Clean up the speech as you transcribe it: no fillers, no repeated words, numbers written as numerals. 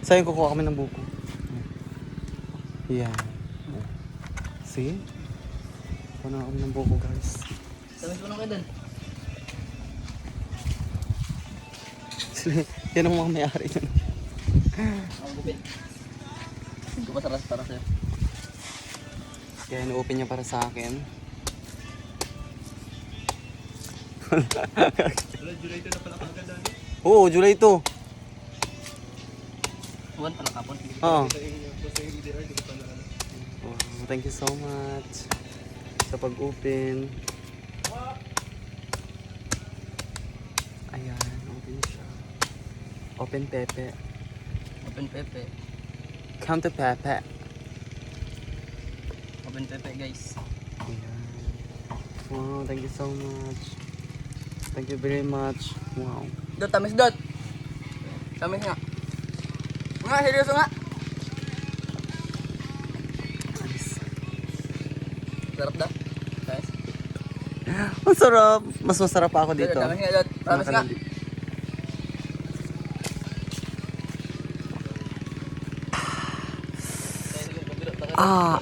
Sa'yo kukuha kami ng buko. Yan. See? Kuha na kami ng buko guys. Sabi ko lang kayo dun. Yan ang mga may-ari dyan. Ang gupit. Hindi ko masarap para sa'yo. Kaya ino-open niya para sa akin. July 2 na pala kagad. Oo, July 2. Buwan pala kapon. Oo. Sa yung EDR, di ko pa na ano. Oh, thank you so much sa pag-open. Ayan, open siya. Open Pepe. Open Pepe. Come to Pepe. Open Pepe guys. Ayan. Wow, thank you so much. Thank you very much. Wow. Dot, tamis dot. Tamis nga. Nga, seryoso nga. Nice. Sarap daw. Guys. Masarap. Mas masarap pa ako dito. Tamis nga dot. Tamis nga. Ah.